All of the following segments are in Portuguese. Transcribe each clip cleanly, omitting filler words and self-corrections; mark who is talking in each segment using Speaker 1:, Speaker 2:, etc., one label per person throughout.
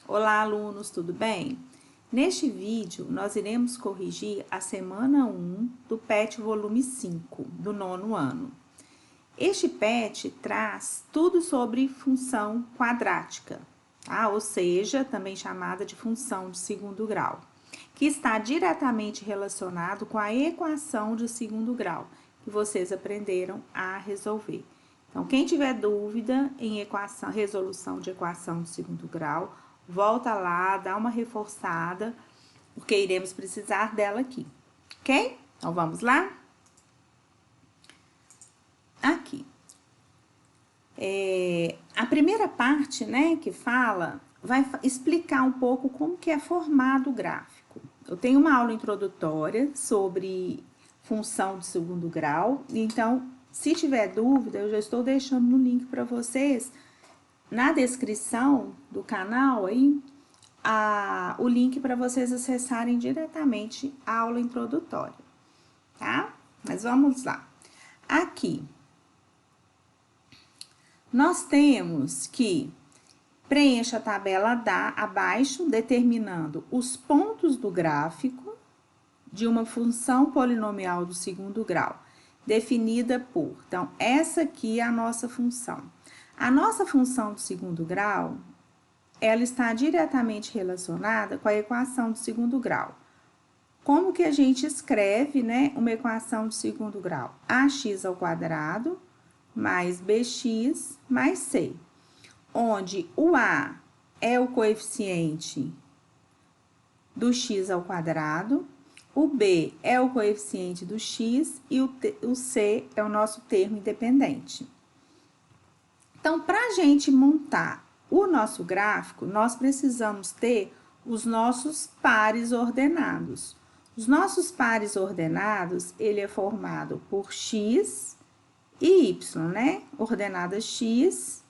Speaker 1: Olá, alunos, tudo bem? Neste vídeo, nós iremos corrigir a semana 1 do PET volume 5, do 9º ano. Este PET traz tudo sobre função quadrática, tá? Ou seja, também chamada de função de segundo grau, que está diretamente relacionado com a equação de segundo grau, que vocês aprenderam a resolver. Então, quem tiver dúvida em resolução de equação de segundo grau, volta lá, dá uma reforçada, porque iremos precisar dela aqui, ok? Então, vamos lá? Aqui. A primeira parte, né, que fala, vai explicar um pouco como que é formado o gráfico. Eu tenho uma aula introdutória sobre função de segundo grau, então, se tiver dúvida, eu já estou deixando no link para vocês, na descrição do canal aí, o link para vocês acessarem diretamente a aula introdutória, tá? Mas vamos lá. Aqui, nós temos que preencha a tabela abaixo, determinando os pontos do gráfico de uma função polinomial do segundo grau, definida por... Então, essa aqui é a nossa função. A nossa função do segundo grau, ela está diretamente relacionada com a equação do segundo grau. Como que a gente escreve, né, uma equação de segundo grau? Ax ao quadrado mais bx mais c, onde o a é o coeficiente do x ao quadrado, o b é o coeficiente do x e o c é o nosso termo independente. Então, para a gente montar o nosso gráfico, nós precisamos ter os nossos pares ordenados. Os nossos pares ordenados, ele é formado por x e y, né? Ordenada x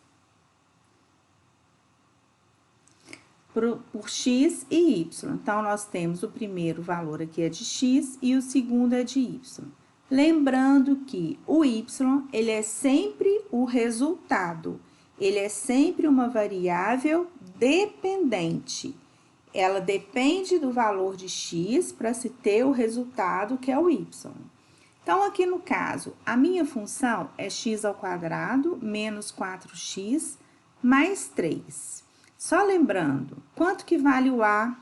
Speaker 1: por x e y. Então, nós temos o primeiro valor aqui é de x e o segundo é de y. Lembrando que o y, ele é sempre o resultado. Ele é sempre uma variável dependente. Ela depende do valor de x para se ter o resultado que é o y. Então, aqui no caso, a minha função é x ao quadrado menos 4x mais 3. Só lembrando, quanto que vale o a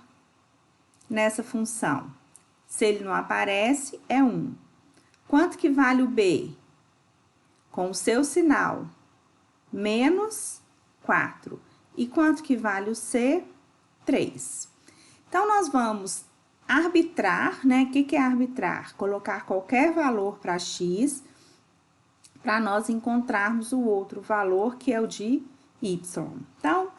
Speaker 1: nessa função? Se ele não aparece, é 1. Quanto que vale o b? Com o seu sinal, menos 4. E quanto que vale o c? 3. Então, nós vamos arbitrar, né? O que é arbitrar? Colocar qualquer valor para x, para nós encontrarmos o outro valor, que é o de y. Então,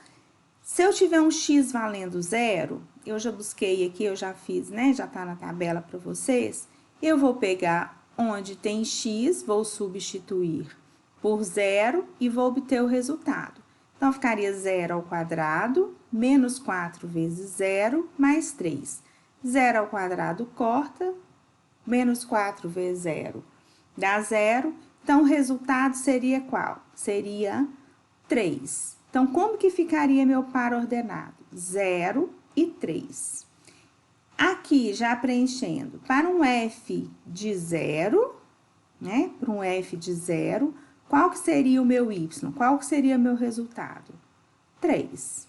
Speaker 1: se eu tiver um x valendo 0, eu já busquei aqui, eu já fiz, né? Já tá na tabela para vocês. Eu vou pegar onde tem x, vou substituir por 0 e vou obter o resultado. Então, ficaria 0 ao quadrado, menos 4 vezes 0, mais 3. 0 ao quadrado corta, menos 4 vezes 0 dá 0. Então, o resultado seria qual? Seria 3. Então, como que ficaria meu par ordenado? 0 e 3. Aqui, já preenchendo, para um f de 0, né? Para um f de 0, qual que seria o meu y? Qual que seria o meu resultado? 3.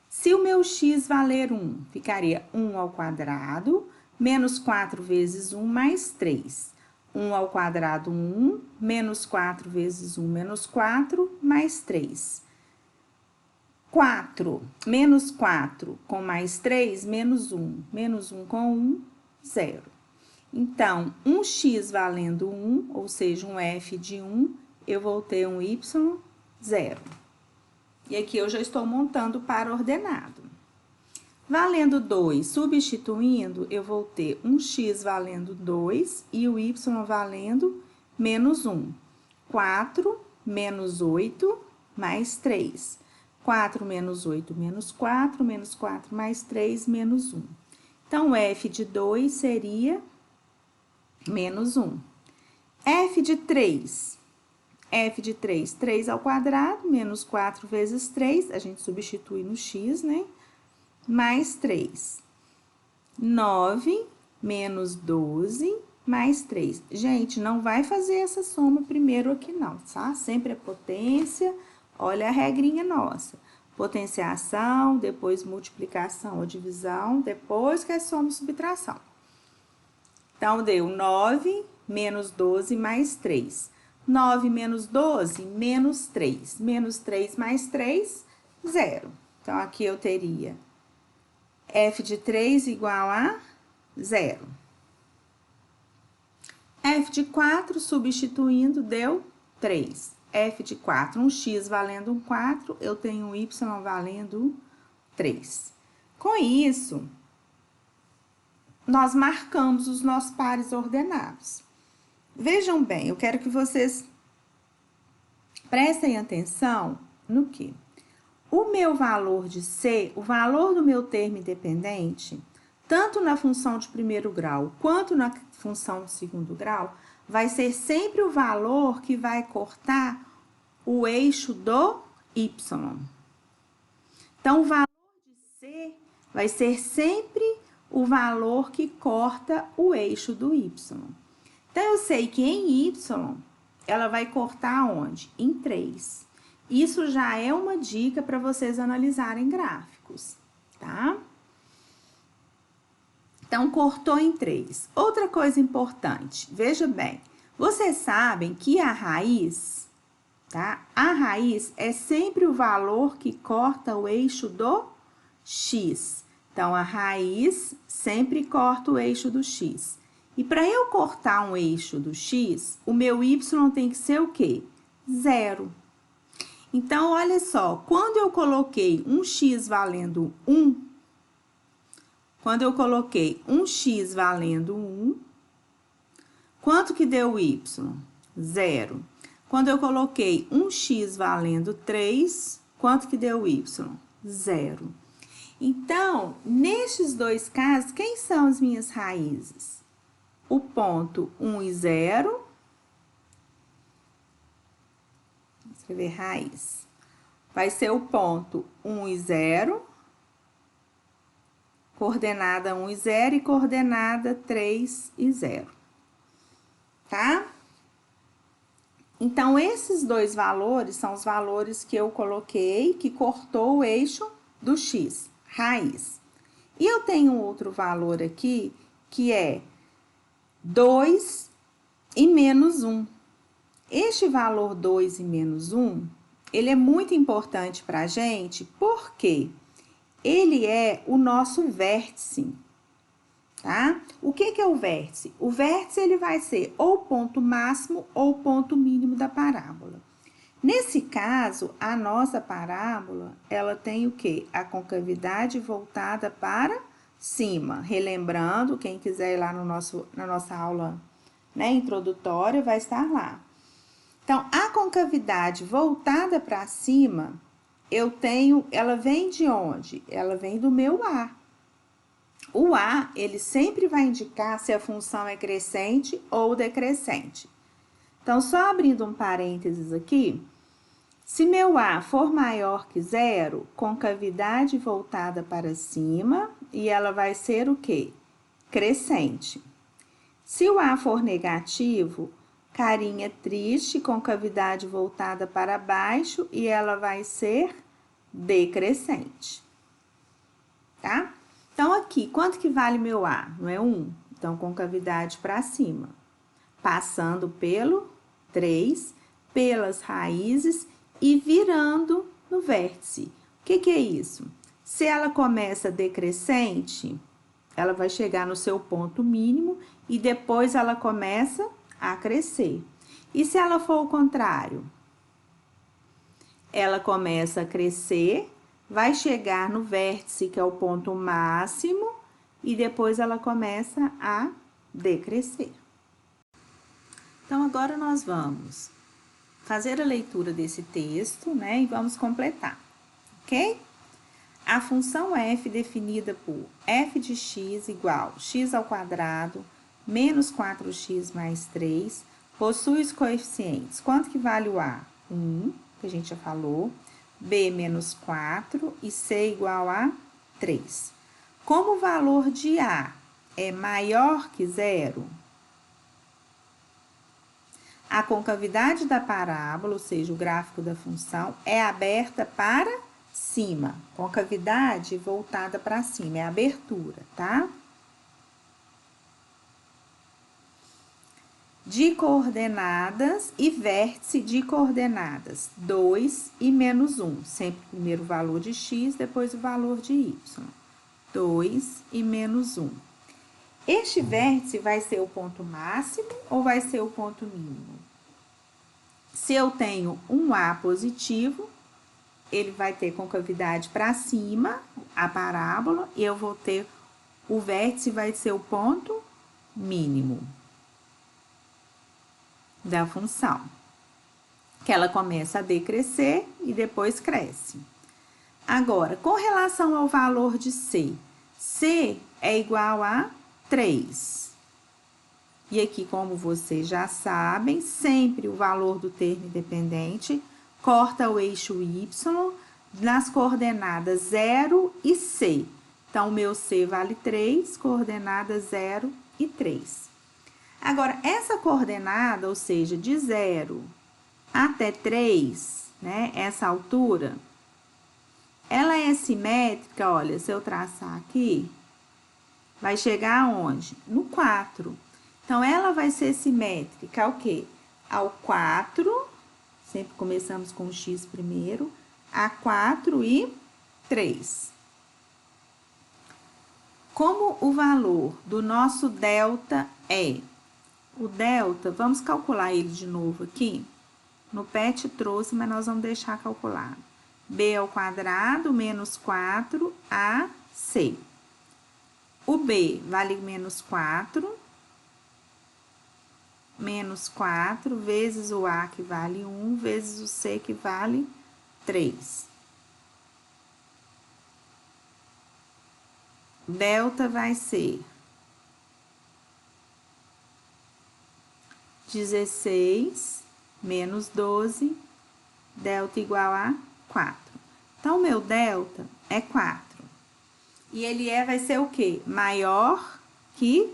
Speaker 1: Se o meu x valer 1, ficaria 1 ao quadrado, menos 4 vezes 1, mais 3. 1 ao quadrado, 1, menos 4 vezes 1, menos 4, mais 3. 4, menos 4 com mais 3, menos 1. Menos 1 com 1, 0. Então, um x valendo 1, ou seja, um f de 1, eu vou ter um y, 0. E aqui eu já estou montando o par ordenado. Valendo 2, substituindo, eu vou ter um x valendo 2 e o y valendo menos 1. 4 menos 8 mais 3. 4 menos 8 menos 4, menos 4 mais 3, menos 1. Então, f de 2 seria menos 1. F de 3 f de 3, 3 ao quadrado, menos 4 vezes 3, a gente substitui no x, né? Mais 3. 9 menos 12 mais 3. Gente, não vai fazer essa soma primeiro aqui não, tá? Sempre é potência, olha a regrinha nossa. Potenciação, depois multiplicação ou divisão, depois que é soma e subtração. Então, deu 9 menos 12 mais 3. 9 menos 12, menos 3. Menos 3 mais 3, 0. Então, aqui eu teria f de 3 igual a 0. F de 4, substituindo, deu 3. F de 4, um x valendo um 4, eu tenho um y valendo 3. Com isso, nós marcamos os nossos pares ordenados. Vejam bem, eu quero que vocês prestem atenção no que? O meu valor de C, o valor do meu termo independente, tanto na função de primeiro grau quanto na função de segundo grau, vai ser sempre o valor que vai cortar o eixo do y. Então, o valor de C vai ser sempre o valor que corta o eixo do y. Então, eu sei que em y, ela vai cortar onde? Em 3. Isso já é uma dica para vocês analisarem gráficos, tá? Então, cortou em 3. Outra coisa importante, veja bem, vocês sabem que a raiz, tá? A raiz é sempre o valor que corta o eixo do x. Então, a raiz sempre corta o eixo do x. E para eu cortar um eixo do x, o meu y tem que ser o quê? 0. Então, olha só, quando eu coloquei um x valendo 1, quando eu coloquei um x valendo 1, quanto que deu y? 0. Quando eu coloquei um x valendo 3, quanto que deu y? 0. Então, nestes dois casos, quem são as minhas raízes? O ponto 1 e 0. Vou escrever raiz. Vai ser o ponto 1 e 0. Coordenada 1 e 0 e coordenada 3 e 0. Tá? Então, esses dois valores são os valores que eu coloquei, que cortou o eixo do x, raiz. E eu tenho outro valor aqui, que é 2 e menos 1. Este valor 2 e menos 1, ele é muito importante para a gente, porque ele é o nosso vértice, tá? O que é o vértice? O vértice, ele vai ser ou o ponto máximo ou o ponto mínimo da parábola. Nesse caso, a nossa parábola, ela tem o quê? A concavidade voltada para cima. Relembrando, quem quiser ir lá na nossa aula, né, introdutória, vai estar lá. Então, a concavidade voltada para cima, eu tenho, ela vem de onde? Ela vem do meu A. O A, ele sempre vai indicar se a função é crescente ou decrescente. Então, só abrindo um parênteses aqui, se meu A for maior que 0, concavidade voltada para cima, e ela vai ser o quê? Crescente. Se o A for negativo, carinha triste, concavidade voltada para baixo, e ela vai ser decrescente. Tá? Então, aqui, quanto que vale meu A? Não é 1? Então, concavidade para cima. Passando pelo 3, pelas raízes e virando no vértice. O que é isso? Se ela começa decrescente, ela vai chegar no seu ponto mínimo e depois ela começa a crescer. E se ela for o contrário? Ela começa a crescer, vai chegar no vértice, que é o ponto máximo, e depois ela começa a decrescer. Então, agora nós vamos fazer a leitura desse texto, né, e vamos completar, ok? A função f definida por f de x igual x ao quadrado menos 4x mais 3 possui os coeficientes. Quanto que vale o A? 1, que a gente já falou, B menos 4 e C igual a 3. Como o valor de A é maior que zero, a concavidade da parábola, ou seja, o gráfico da função, é aberta para cima. Concavidade voltada para cima, é abertura, tá? De coordenadas e vértice de coordenadas 2 e menos 1. Sempre primeiro o valor de x, depois o valor de y. 2 e menos 1. Este vértice vai ser o ponto máximo ou vai ser o ponto mínimo? Se eu tenho um A positivo, ele vai ter concavidade para cima, a parábola, e eu vou ter o vértice vai ser o ponto mínimo da função, que ela começa a decrescer e depois cresce. Agora, com relação ao valor de C, C é igual a 3. E aqui, como vocês já sabem, sempre o valor do termo independente corta o eixo Y nas coordenadas 0 e C. Então, o meu C vale 3, coordenadas 0 e 3. Agora, essa coordenada, ou seja, de 0 até 3, né, essa altura, ela é simétrica, olha, se eu traçar aqui, vai chegar aonde? No 4. Então, ela vai ser simétrica ao quê? Ao 4, sempre começamos com o x primeiro, a 4 e 3. Como o valor do nosso delta é? O delta, vamos calcular ele de novo aqui. No PET trouxe, mas nós vamos deixar calculado. B ao quadrado menos 4AC. O B vale menos 4, menos 4, vezes o A, que vale 1, vezes o C, que vale 3. Delta vai ser 16 menos 12, delta igual a 4. Então, o meu delta é 4. E ele vai ser o quê? Maior que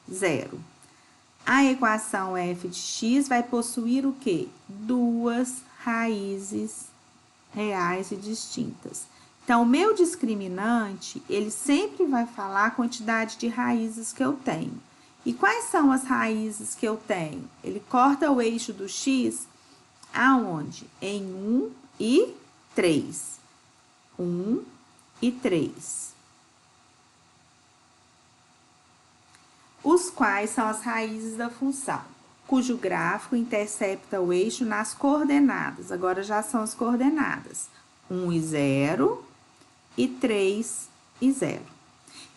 Speaker 1: 0. A equação f de x vai possuir o quê? Duas raízes reais e distintas. Então, o meu discriminante, ele sempre vai falar a quantidade de raízes que eu tenho. E quais são as raízes que eu tenho? Ele corta o eixo do x aonde? Em 1 e 3. 1 e 3. Os quais são as raízes da função, cujo gráfico intercepta o eixo nas coordenadas. Agora, já são as coordenadas. 1 e 0 e 3 e 0.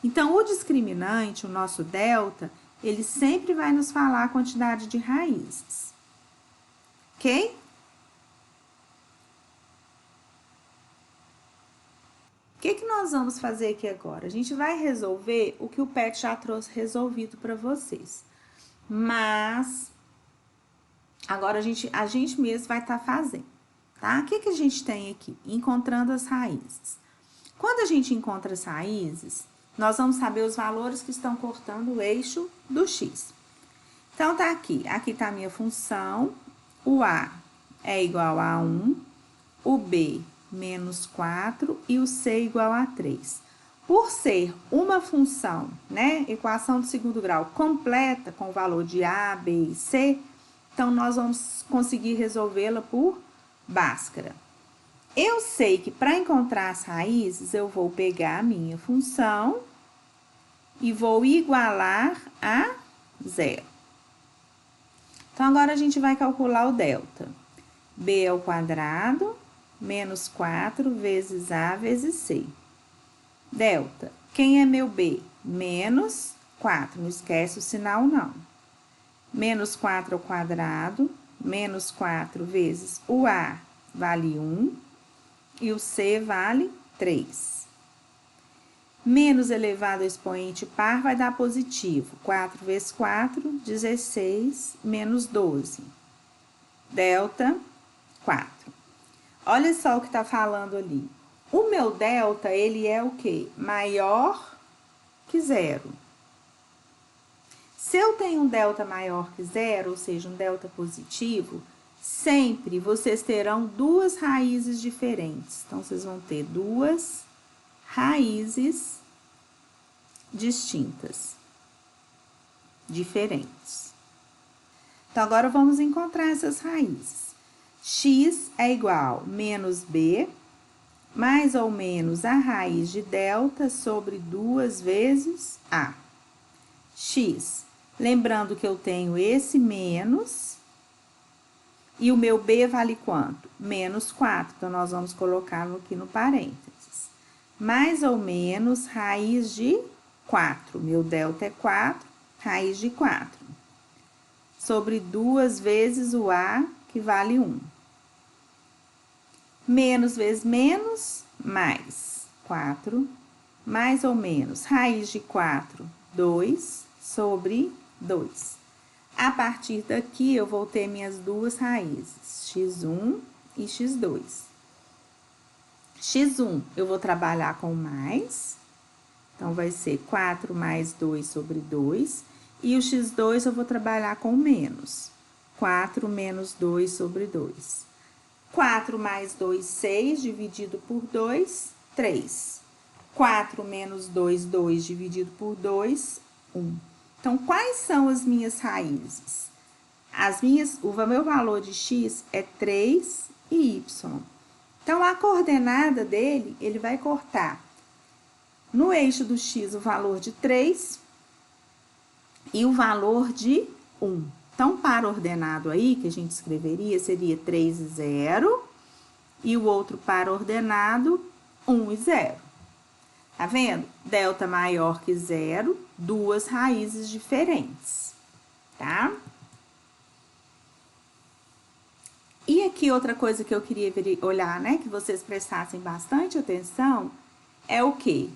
Speaker 1: Então, o discriminante, o nosso delta, ele sempre vai nos falar a quantidade de raízes. Ok? O que nós vamos fazer aqui agora? A gente vai resolver o que o PET já trouxe resolvido para vocês. Mas, agora a gente mesmo vai estar fazendo, tá? O que a gente tem aqui? Encontrando as raízes. Quando a gente encontra as raízes, nós vamos saber os valores que estão cortando o eixo do x. Então, tá aqui. Aqui tá a minha função. O A é igual a 1, o B menos 4 e o C igual a 3. Por ser uma função, né, equação do segundo grau completa, com o valor de A, B e C, então, nós vamos conseguir resolvê-la por Bhaskara. Eu sei que para encontrar as raízes, eu vou pegar a minha função e vou igualar a 0. Então, agora a gente vai calcular o delta. B ao quadrado menos 4 vezes A vezes C. Delta, quem é meu B? Menos 4, não esquece o sinal não. Menos 4 ao quadrado, menos 4 vezes o A vale 1 e o C vale 3. Menos elevado ao expoente par vai dar positivo. 4 vezes 4, 16, menos 12. Delta, 4. Olha só o que tá falando ali. O meu delta, ele é o quê? Maior que zero. Se eu tenho um delta maior que zero, ou seja, um delta positivo, sempre vocês terão duas raízes diferentes. Então, vocês vão ter duas raízes distintas, diferentes. Então, agora vamos encontrar essas raízes. X é igual a menos B, mais ou menos a raiz de delta sobre 2 vezes A. X, lembrando que eu tenho esse menos, e o meu B vale quanto? Menos 4, então, nós vamos colocá-lo aqui no parênteses. Mais ou menos raiz de 4, meu delta é 4, raiz de 4. Sobre 2 vezes o A, que vale 1. Menos vezes menos, mais 4, mais ou menos, raiz de 4, 2, sobre 2. A partir daqui, eu vou ter minhas duas raízes, x1 e x2. x1, eu vou trabalhar com mais, então, vai ser 4 mais 2 sobre 2, e o x2 eu vou trabalhar com menos, 4 menos 2 sobre 2. 4 mais 2, 6, dividido por 2, 3. 4 menos 2, 2, dividido por 2, 1. Então, quais são as minhas raízes? O meu valor de x é 3 e y. Então, a coordenada dele, ele vai cortar no eixo do x o valor de 3 e o valor de 1. Então, par ordenado aí, que a gente escreveria, seria 3 e 0, e o outro par ordenado, 1 e 0. Tá vendo? Delta maior que 0, duas raízes diferentes, tá? E aqui, outra coisa que eu queria olhar, né, que vocês prestassem bastante atenção, é o quê?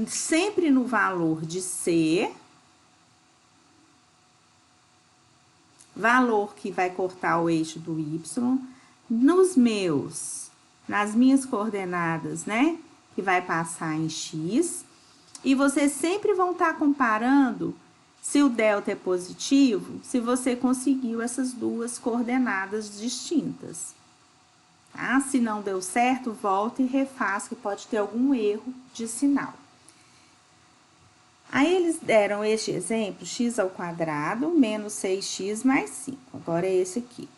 Speaker 1: Sempre no valor de C, valor que vai cortar o eixo do Y, nas minhas coordenadas, né, que vai passar em X, e vocês sempre vão estar comparando se o delta é positivo, se você conseguiu essas duas coordenadas distintas. Tá? Se não deu certo, volta e refaz, que pode ter algum erro de sinal. Aí, eles deram este exemplo, x ao quadrado menos 6x mais 5. Agora, é esse aqui.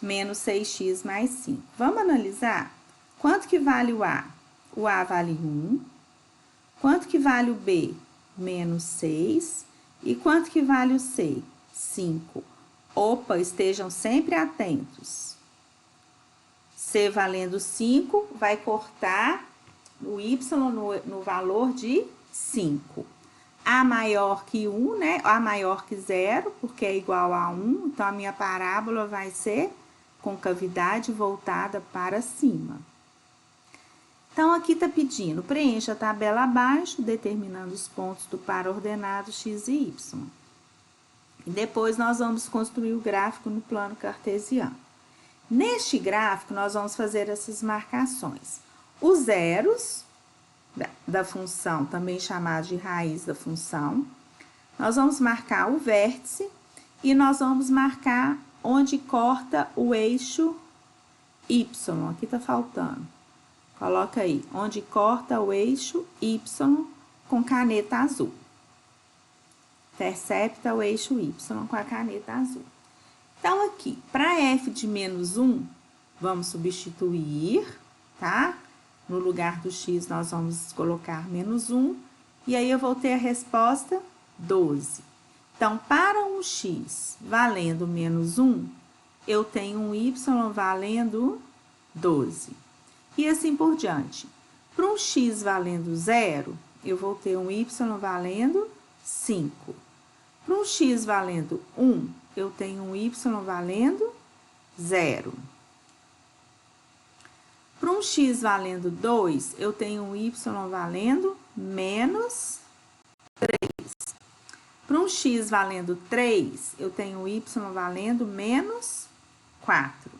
Speaker 1: Menos 6x mais 5. Vamos analisar? Quanto que vale o A? O A vale 1. Quanto que vale o B? Menos 6. E quanto que vale o C? 5. Opa, estejam sempre atentos. C valendo 5 vai cortar o Y no valor de 5. A maior que 1, né? A maior que 0, porque é igual a 1. Então, a minha parábola vai ser concavidade voltada para cima. Então, aqui tá pedindo, preencha a tabela abaixo, determinando os pontos do par ordenado x e y. E depois, nós vamos construir o gráfico no plano cartesiano. Neste gráfico, nós vamos fazer essas marcações. Os zeros da função, também chamado de raiz da função. Nós vamos marcar o vértice e nós vamos marcar onde corta o eixo y. Aqui tá faltando. Coloca aí, onde corta o eixo y com caneta azul. Intercepta o eixo y com a caneta azul. Então, aqui, para f de menos 1, vamos substituir, tá? No lugar do x, nós vamos colocar menos 1. E aí, eu vou ter a resposta 12. Então, para um x valendo menos 1, eu tenho um y valendo 12. E assim por diante. Para um x valendo 0, eu vou ter um y valendo 5. Para um x valendo 1, eu tenho um y valendo 0. para um x valendo 2, eu tenho um y valendo menos 3. Para um x valendo 3, eu tenho um y valendo menos 4.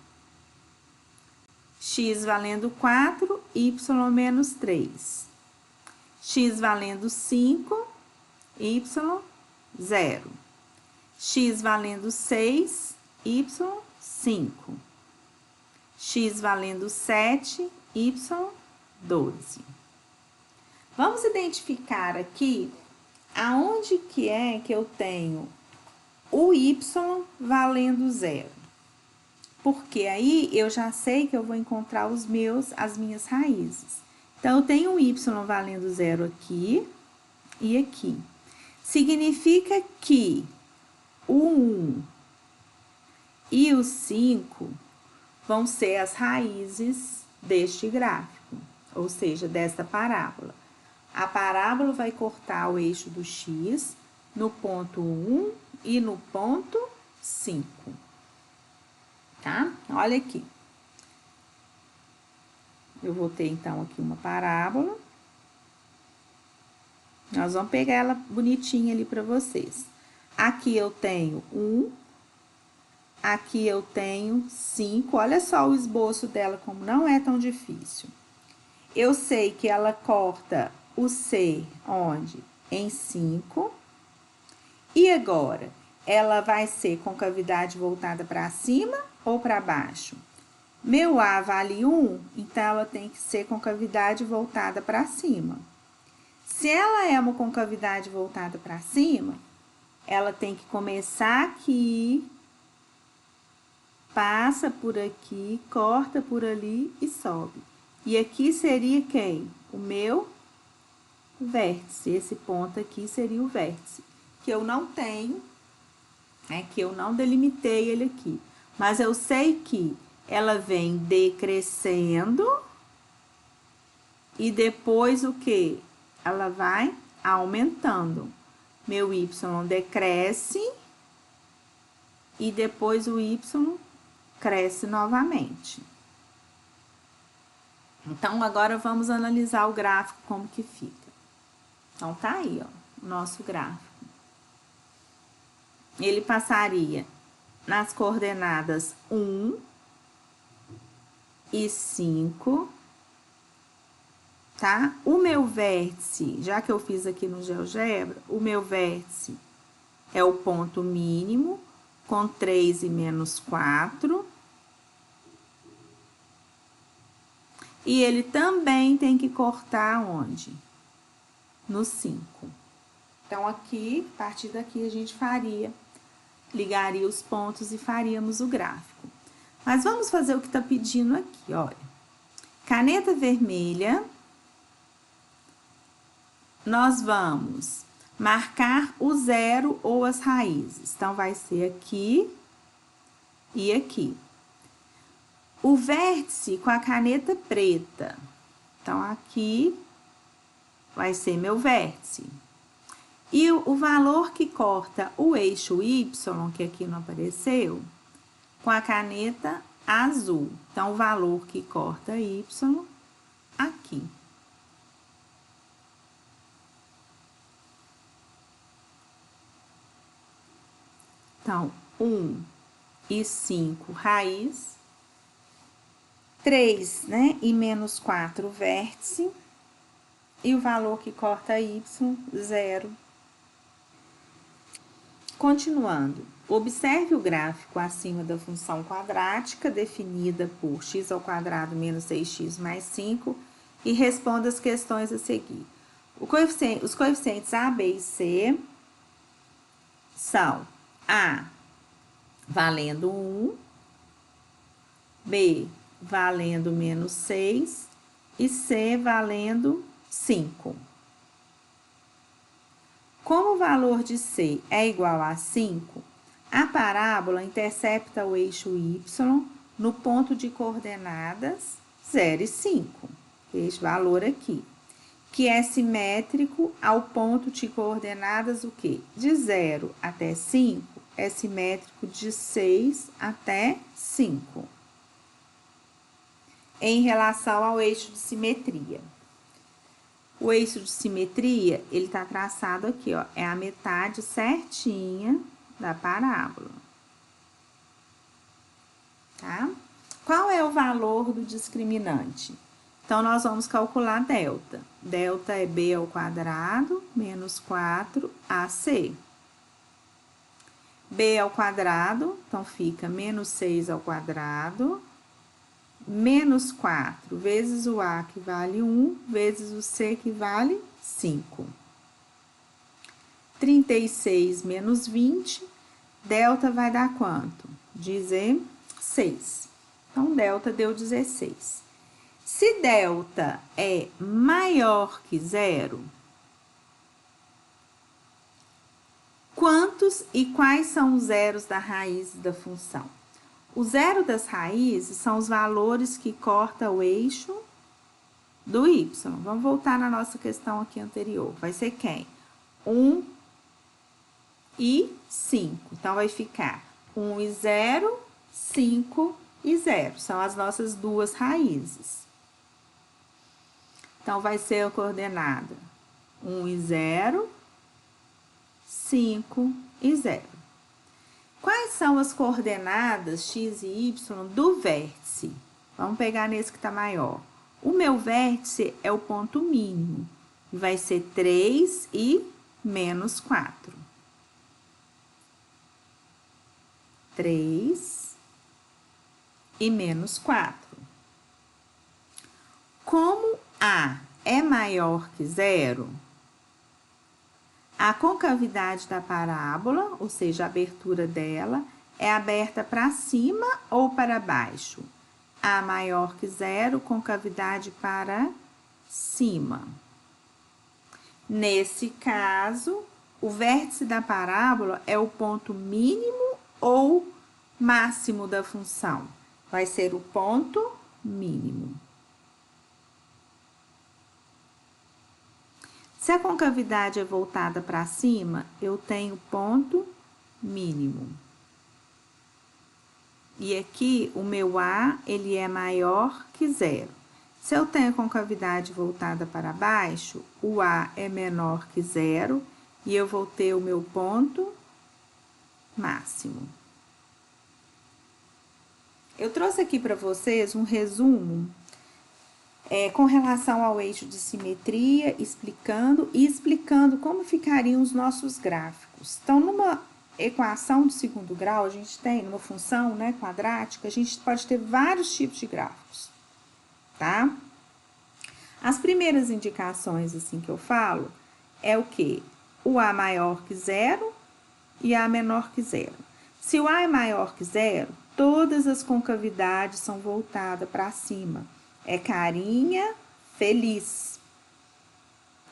Speaker 1: X valendo 4, y menos 3. X valendo 5, y 0. X valendo 6, y 5. X valendo 7, y 12. Vamos identificar aqui aonde que é que eu tenho o y valendo 0. Porque aí eu já sei que eu vou encontrar as minhas raízes. Então, eu tenho um y valendo 0 aqui e aqui. Significa que o 1 e o 5 vão ser as raízes deste gráfico, ou seja, desta parábola. A parábola vai cortar o eixo do x no ponto 1 e no ponto 5. Tá? Olha aqui. Eu vou ter, então, aqui uma parábola. Nós vamos pegar ela bonitinha ali para vocês. Aqui eu tenho 1. Aqui eu tenho 5. Olha só o esboço dela, como não é tão difícil. Eu sei que ela corta o C, onde? Em 5. E agora, ela vai ser com cavidade voltada para cima ou para baixo? Meu A vale 1, então ela tem que ser com cavidade voltada para cima. Se ela é uma concavidade voltada para cima, ela tem que começar aqui, passa por aqui, corta por ali e sobe. E aqui seria quem? O meu vértice. Esse ponto aqui seria o vértice, que eu não tenho, que eu não delimitei ele aqui. Mas eu sei que ela vem decrescendo e depois o quê? Ela vai aumentando. Meu y decresce e depois o y cresce novamente. Então, agora vamos analisar o gráfico, como que fica. Então, tá aí, ó, o nosso gráfico. Ele passaria nas coordenadas 1 e 5, tá? O meu vértice, já que eu fiz aqui no GeoGebra, o meu vértice é o ponto mínimo, com 3 e menos 4. E ele também tem que cortar onde? No 5. Então, aqui, a partir daqui, a gente ligaria os pontos e faríamos o gráfico. Mas vamos fazer o que tá pedindo aqui, olha. Caneta vermelha, nós vamos marcar o 0 ou as raízes. Então, vai ser aqui e aqui. O vértice com a caneta preta. Então, aqui vai ser meu vértice. E o valor que corta o eixo Y, que aqui não apareceu, com a caneta azul. Então, o valor que corta Y aqui. Então, 1 e 5, raiz. 3, né? E menos 4, vértice. E o valor que corta Y, 0. Continuando, observe o gráfico acima da função quadrática, definida por x² menos 6x mais 5, e responda as questões a seguir. Os coeficientes A, B e C são A valendo 1, B valendo menos 6 e C valendo 5. Como o valor de C é igual a 5, a parábola intercepta o eixo Y no ponto de coordenadas 0 e 5, este valor aqui, que é simétrico ao ponto de coordenadas o quê? De 0 até 5, é simétrico de 6 até 5. em relação ao eixo de simetria. O eixo de simetria, ele tá traçado aqui, ó, é a metade certinha da parábola. Tá? Qual é o valor do discriminante? Então, nós vamos calcular delta. Delta é b ao quadrado menos 4ac. B ao quadrado, então fica menos 6 ao quadrado, menos 4 vezes o A, que vale 1, vezes o C, que vale 5. 36 menos 20, delta vai dar quanto? 16. Então, delta deu 16. Se delta é maior que zero, quantos e quais são os zeros da raiz da função? O zero das raízes são os valores que corta o eixo do y. Vamos voltar na nossa questão aqui anterior. Vai ser quem? 1 e 5. Então, vai ficar 1 e 0, 5 e 0. São as nossas duas raízes. Então, vai ser a coordenada 1 e 0, 5 e 0. Quais são as coordenadas x e y do vértice? Vamos pegar nesse que está maior. O meu vértice é o ponto mínimo. Vai ser 3 e menos 4. 3 e menos 4. Como A é maior que zero, a concavidade da parábola, ou seja, a abertura dela, é aberta para cima ou para baixo? A maior que zero, concavidade para cima. Nesse caso, o vértice da parábola é o ponto mínimo ou máximo da função? Vai ser o ponto mínimo. Se a concavidade é voltada para cima, eu tenho ponto mínimo. E aqui, o meu A, ele é maior que zero. Se eu tenho a concavidade voltada para baixo, o A é menor que zero e eu vou ter o meu ponto máximo. Eu trouxe aqui para vocês um resumo com relação ao eixo de simetria, explicando como ficariam os nossos gráficos. Então, numa equação de segundo grau, a gente tem, numa função, né, quadrática, a gente pode ter vários tipos de gráficos, tá? As primeiras indicações, assim, que eu falo, é o quê? O A maior que zero e A menor que zero. Se o A é maior que zero, todas as concavidades são voltadas para cima. É carinha feliz,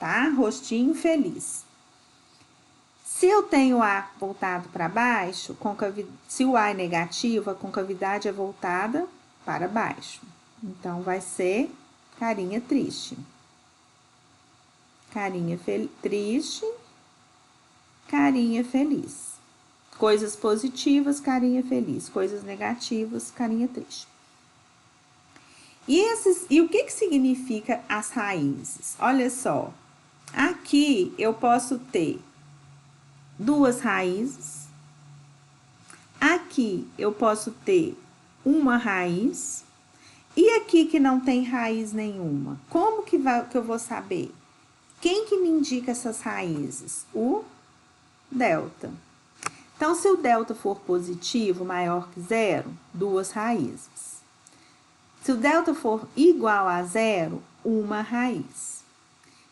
Speaker 1: tá? Rostinho feliz. Se eu tenho A voltado para baixo, se o A é negativo, a concavidade é voltada para baixo. Então, vai ser carinha triste. Carinha triste, carinha feliz. Coisas positivas, carinha feliz. Coisas negativas, carinha triste. E o que significa as raízes? Olha só, aqui eu posso ter duas raízes, aqui eu posso ter uma raiz, e aqui que não tem raiz nenhuma. Como que eu vou saber? Quem que me indica essas raízes? O delta. Então, se o delta for positivo, maior que zero, duas raízes. Se o delta for igual a zero, uma raiz.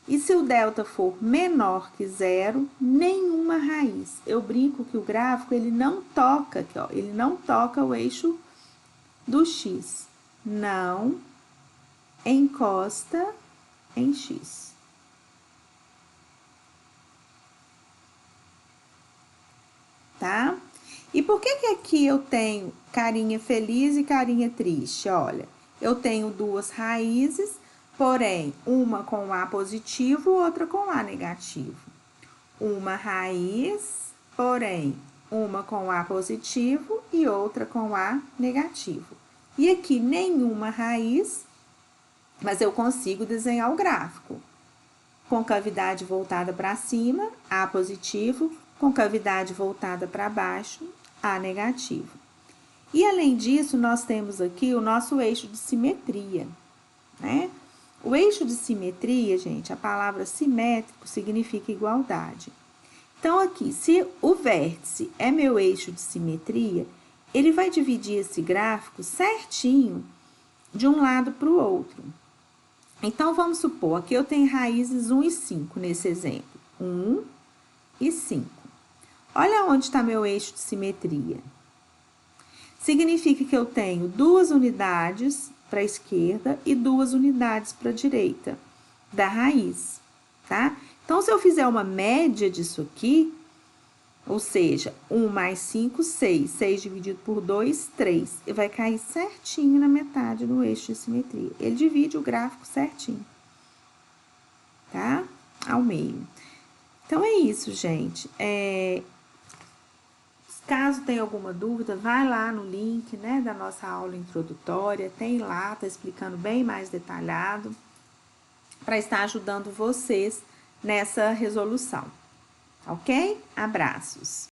Speaker 1: E se o delta for menor que zero, nenhuma raiz. Eu brinco que o gráfico, ele não toca aqui, ó, ele não toca o eixo do x. Não encosta em x. Tá? E por que aqui eu tenho carinha feliz e carinha triste? Olha, eu tenho duas raízes, porém, uma com A positivo, outra com A negativo. Uma raiz, porém, uma com A positivo e outra com A negativo. E aqui, nenhuma raiz mas eu consigo desenhar o gráfico. Concavidade voltada para cima, A positivo, concavidade voltada para baixo, A negativo. E além disso, nós temos aqui o nosso eixo de simetria, né? O eixo de simetria, gente, a palavra simétrico significa igualdade. Então, aqui, se o vértice é meu eixo de simetria, ele vai dividir esse gráfico certinho de um lado para o outro. Então, vamos supor, aqui eu tenho raízes 1 e 5 nesse exemplo. 1 e 5. Olha onde está meu eixo de simetria. Significa que eu tenho 2 unidades para a esquerda e 2 unidades para a direita da raiz, tá? Então, se eu fizer uma média disso aqui, ou seja, 1 mais 5, 6. 6 dividido por 2, 3. E vai cair certinho na metade do eixo de simetria. Ele divide o gráfico certinho, tá? Ao meio. Então, é isso, gente. Caso tenha alguma dúvida, vai lá no link, né, da nossa aula introdutória. Tem lá, tá explicando bem mais detalhado, para estar ajudando vocês nessa resolução. Ok? Abraços!